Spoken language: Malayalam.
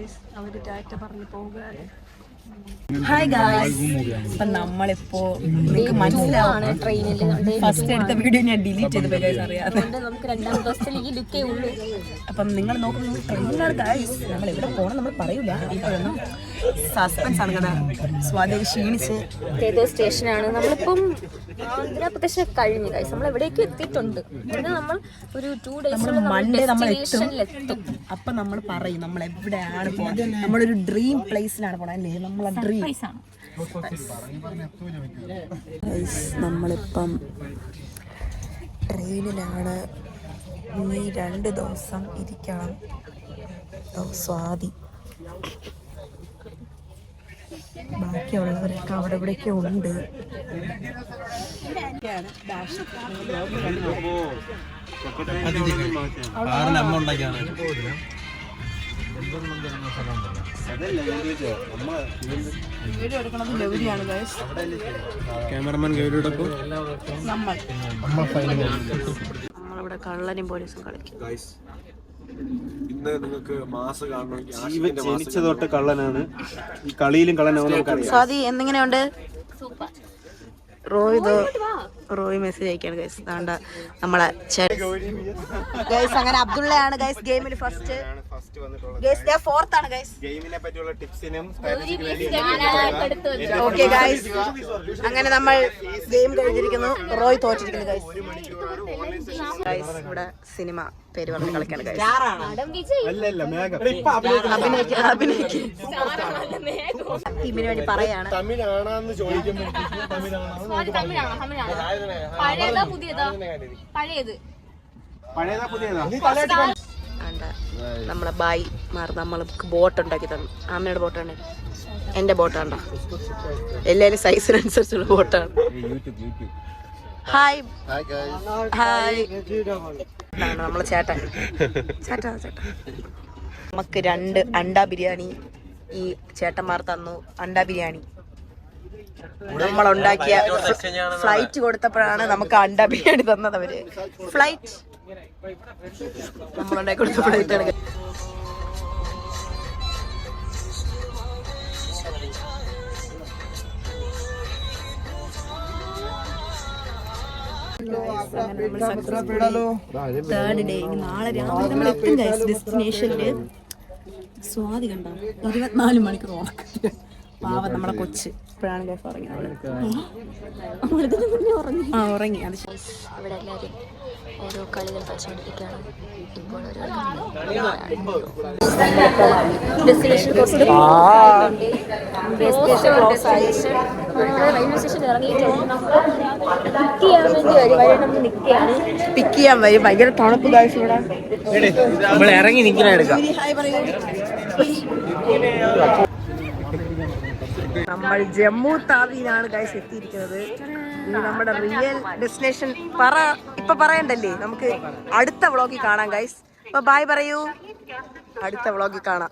ഗൈസ്. അവര് ടാറ്റ പറഞ്ഞു പോകുകയാണ്. ഹായ് ഗായ്സ്, അപ്പൊ നമ്മളിപ്പോ നിങ്ങൾക്ക് മനസ്സിലാവാണ് ട്രെയിനിൽ ഫസ്റ്റ് എടുത്ത വീഡിയോ ഞാൻ ഡിലീറ്റ് ചെയ്ത് പോയി ഗൈസ്, അറിയാതെ. നമുക്ക് രണ്ടാം ദിവസത്തിൽ ഈ ലുക്കേ ഉള്ളൂ. അപ്പം നിങ്ങൾ നോക്കുമ്പോൾ ട്രെയിനിലാണ് ഗായ്സ്. നമ്മൾ എവിടെ പോകണം നമ്മൾ പറയൂല, ഇപ്പോഴൊന്നും സസ്പെൻസ് ആണ് കേട്ടോ. സ്വാതി ക്ഷീണിച്ച് ഏതോ സ്റ്റേഷനാണ്. നമ്മളിപ്പം ആന്ധ്രാപ്രദേശ് കഴിഞ്ഞു ഗൈസ്. നമ്മൾ എവിടേക്കും എത്തിയിട്ടുണ്ട്. പിന്നെ നമ്മൾ ഒരു 2 days മൺഡേ നമ്മൾ എത്തും. അപ്പൊ നമ്മൾ പറയും നമ്മൾ എവിടെയാണ് പോകുന്നത്. നമ്മളൊരു ഡ്രീം പ്ലേസിലാണ് പോണത് അല്ലേ? നമ്മളെ ഡ്രീം നമ്മളിപ്പം ട്രെയിനിലാണ്. ഈ 2 ദിവസം ഇരിക്കണം. സ്വാതി ബാക്കിയുള്ളവരൊക്കെ അവിടെ ഇവിടെയൊക്കെ ഉണ്ട്. നമ്മളിവിടെ കള്ളനും പോലീസും കളിക്കും. ഇന്ന് നിങ്ങൾക്ക് മാസ് കാണണമെങ്കിൽ ജനിച്ച തൊട്ട് കള്ളനാണ്. ഈ കളിയിലും കള്ളനാവും നമുക്കറിയാം. സ്വാതി എന്തെങ്ങനെയുണ്ട്? റോയ് മെസ്സേജ് അയക്കാണ് ഗൈസ്. താണ്ട നമ്മളെ ഗൈസ്. അങ്ങനെ അബ്ദുള്ളയാണ് ഗൈസ് ഗെയിമിൽ ഫസ്റ്റ്. ഗൈസ് ഞാൻ ഫോർത്ത് ആണ് ഗൈസ്. ഗെയിമിനെ പറ്റിയുള്ള ടിപ്സിനും ഓക്കെ ഗൈസ്. അങ്ങനെ നമ്മൾ ഗെയിം കഴിഞ്ഞിരിക്കുന്നു. റോയ് തോറ്റിരിക്കുന്നു ഗൈസ്. ഗൈസ് ഇവിടെ സിനിമ പേര് പറഞ്ഞ് കളിക്കാണ് ഗൈസ്. ടീമിന് വേണ്ടി പറയാണ്. തമിഴാണെന്ന് ചോദിക്കുമ്പോൾ നമ്മളെ ബായി മാർ നമ്മൾക്ക് ബോട്ട് ഉണ്ടാക്കി തന്നു. അമ്മയുടെ ബോട്ടാണ്, എന്റെ ബോട്ടാണ്ടോ. എല്ലാവരും സൈസിനനുസരിച്ചുള്ള ബോട്ടാണ്. ഹായ് ഹായ്, നമ്മളെ ചേട്ടൻ. നമുക്ക് 2 അണ്ട ബിരിയാണി ഈ ചേട്ടന്മാർ തന്നു. അണ്ട ബിരിയാണി നമ്മളുണ്ടാക്കിയ ഫ്ലൈറ്റ് കൊടുത്തപ്പോഴാണ് നമുക്ക് അണ്ട ബിരിയാണി തന്നത് അവര്. ഫ്ലൈറ്റ് നമ്മളുണ്ടാക്കി കൊടുത്ത ഫ്ലൈറ്റ് ആണ്. Third day. നാളെ രാവിലെ നമ്മൾ എത്തും ഗൈസ് ഡെസ്റ്റിനേഷനില്. സ്വാതി കണ്ടോ 24 മണിക്കൂർ ഉറക്കം. പാവം നമ്മളെ കൊച്ച് ഇപ്പോഴാണ് ഗൈസ് ഉറങ്ങി. ഉറങ്ങി. അത് ഇവിടെ എല്ലാവരും ഓരോ കളികൾ കളിച്ചുകൊണ്ടിരിക്കുകയാണ്. ഇപ്പോൾ ഡെസ്റ്റിനേഷൻ റെയിൽവേ സ്റ്റേഷൻ ഇറങ്ങിയിട്ടുണ്ട്. പിക്ക് ചെയ്യാൻ വരും. ഭയങ്കര തണുപ്പ് ഗൈസ് ഇവിടെ. ഇറങ്ങി നിൽക്കുന്ന എടുക്കാം. നമ്മൾ ജമ്മു താവിയിലാണ് ഗൈസ് എത്തിയിരിക്കുന്നത്. നമ്മുടെ റിയൽ ഡെസ്റ്റിനേഷൻ ഇപ്പൊ പറയണ്ടല്ലേ, നമുക്ക് അടുത്ത വ്ളോഗിൽ കാണാം ഗൈസ്. അപ്പൊ ബൈ പറയൂ. അടുത്ത വ്ളോഗിൽ കാണാം.